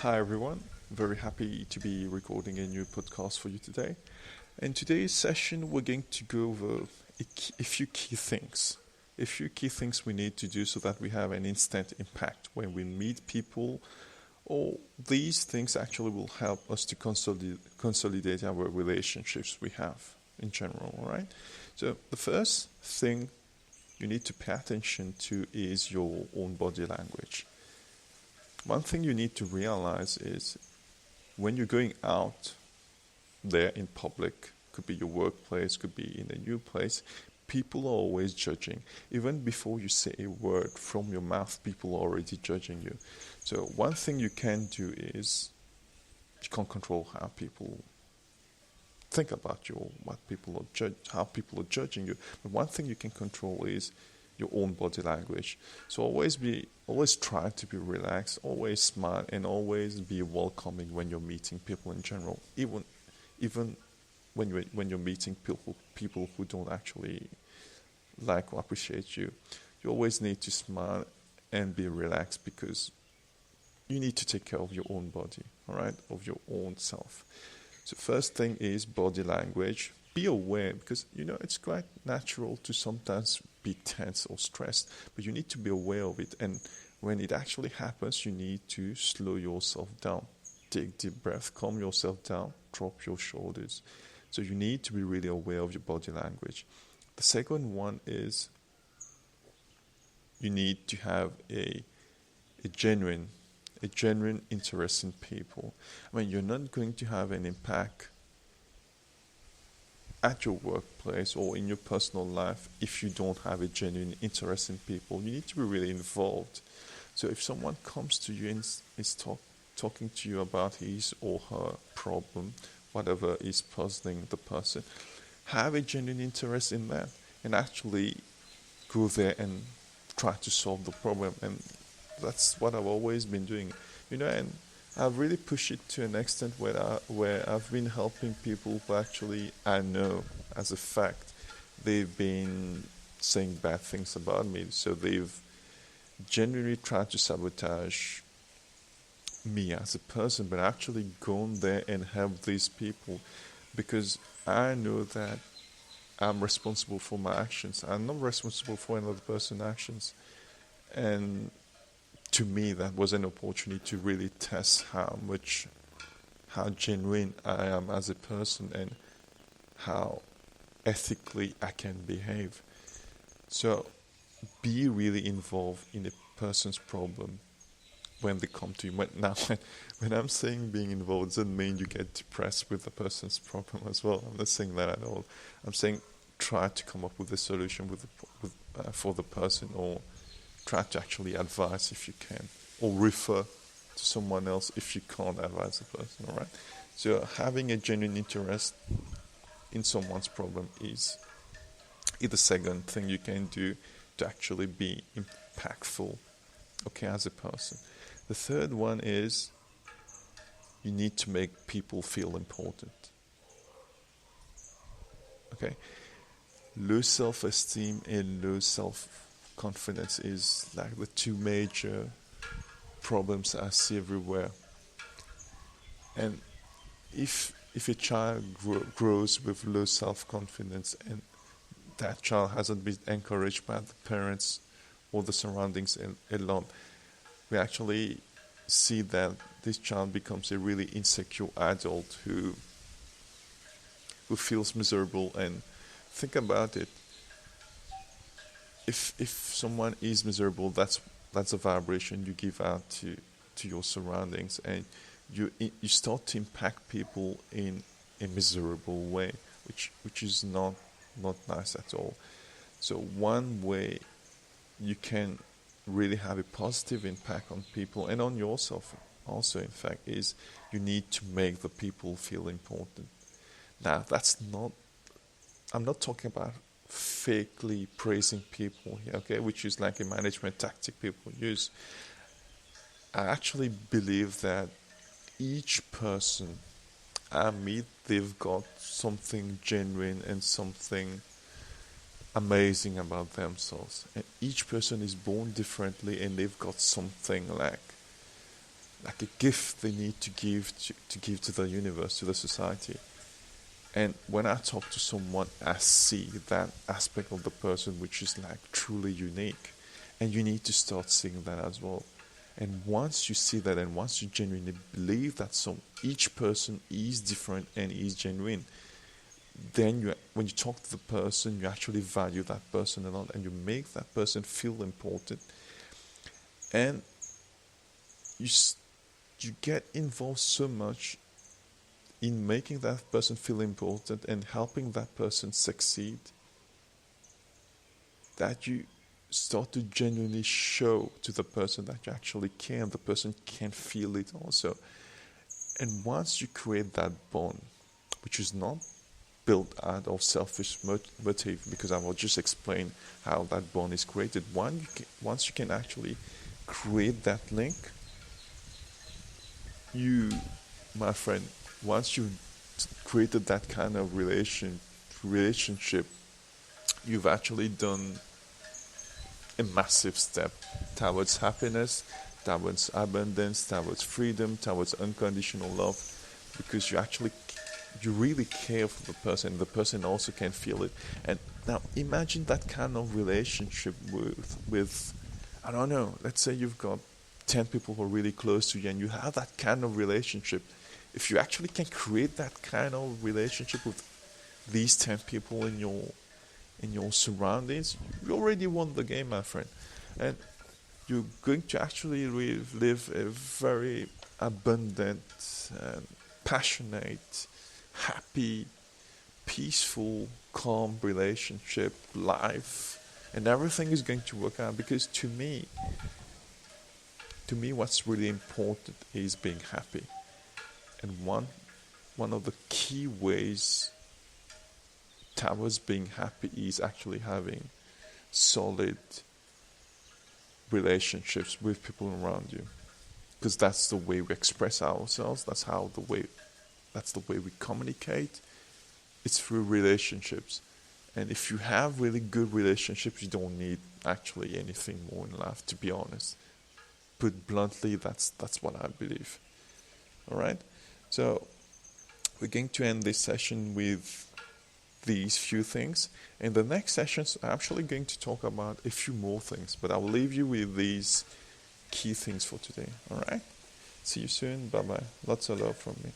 Hi everyone, very happy to be recording a new podcast for you today. In today's session, we're going to go over a few key things. A few key things we need to do so that we have an instant impact when we meet people, or these things actually will help us to consolidate our relationships we have in general, all right? So, the first thing you need to pay attention to is your own body language. One thing you need to realize is when you're going out there in public, could be your workplace, could be in a new place, people are always judging. Even before you say a word from your mouth, people are already judging you. So one thing you can do is you can't control how people think about you or how people are judging you. But one thing you can control is your own body language. So always try to be relaxed, always smile, and always be welcoming when you're meeting people in general. Even when you're meeting people who don't actually like or appreciate you, you always need to smile and be relaxed because you need to take care of your own body, all right, of your own self. So first thing is body language. Be aware because it's quite natural to sometimes be tense or stressed, but you need to be aware of it. And when it actually happens, you need to slow yourself down. Take deep breath, calm yourself down, drop your shoulders. So you need to be really aware of your body language. The second one is you need to have a genuine interest in people. I mean, you're not going to have an impact at your workplace or in your personal life if you don't have a genuine interest in people. You need to be really involved. So if someone comes to you and is talking to you about his or her problem, whatever is puzzling the person, have a genuine interest in that and actually go there and try to solve the problem. And that's what I've always been doing, and I've really pushed it to an extent where I've been helping people who actually I know as a fact they've been saying bad things about me. So they've genuinely tried to sabotage me as a person, but actually gone there and helped these people because I know that I'm responsible for my actions. I'm not responsible for another person's actions. And to me, that was an opportunity to really test how genuine I am as a person and how ethically I can behave. So be really involved in a person's problem when they come to you. When I'm saying being involved, doesn't mean you get depressed with the person's problem as well. I'm not saying that at all. I'm saying try to come up with a solution for the person, or try to actually advise if you can, or refer to someone else if you can't advise the person, all right? So having a genuine interest in someone's problem is the second thing you can do to actually be impactful, okay, as a person. The third one is you need to make people feel important, okay? Low self-esteem and low self-confidence is like the two major problems I see everywhere. And if a child grows with low self-confidence and that child hasn't been encouraged by the parents or the surroundings a lot, we actually see that this child becomes a really insecure adult who feels miserable. And think about it. If someone is miserable, that's a vibration you give out to your surroundings, and you start to impact people in a miserable way, which is not nice at all. So one way you can really have a positive impact on people and on yourself also, in fact, is you need to make the people feel important. Now, I'm not talking about fakely praising people here, okay, which is like a management tactic people use. I actually believe that each person I meet, they've got something genuine and something amazing about themselves. And each person is born differently and they've got something like like a gift they need to give to the universe, to the society. And when I talk to someone, I see that aspect of the person which is like truly unique. And you need to start seeing that as well. And once you see that, and once you genuinely believe that each person is different and is genuine, then when you talk to the person, you actually value that person a lot, and you make that person feel important. And you get involved so much in making that person feel important and helping that person succeed, that you start to genuinely show to the person that you actually care, and the person can feel it also. And once you create that bond, which is not built out of selfish motive, because I will just explain how that bond is created. Once you can actually create that link, my friend, once you've created that kind of relationship, you've actually done a massive step towards happiness, towards abundance, towards freedom, towards unconditional love, because you really care for the person, and the person also can feel it. And now imagine that kind of relationship with I don't know, let's say you've got 10 people who are really close to you, and you have that kind of relationship. If you actually can create that kind of relationship with these 10 people in your surroundings, you already won the game, my friend. And you're going to actually live a very abundant, passionate, happy, peaceful, calm relationship, life, and everything is going to work out. Because to me, what's really important is being happy. And one of the key ways towards being happy is actually having solid relationships with people around you, because that's the way we express ourselves. That's the way we communicate. It's through relationships. And if you have really good relationships, you don't need actually anything more in life, to be honest. Put bluntly, that's what I believe. All right? So we're going to end this session with these few things. In the next sessions, I'm actually going to talk about a few more things, but I will leave you with these key things for today. All right? See you soon. Bye-bye. Lots of love from me.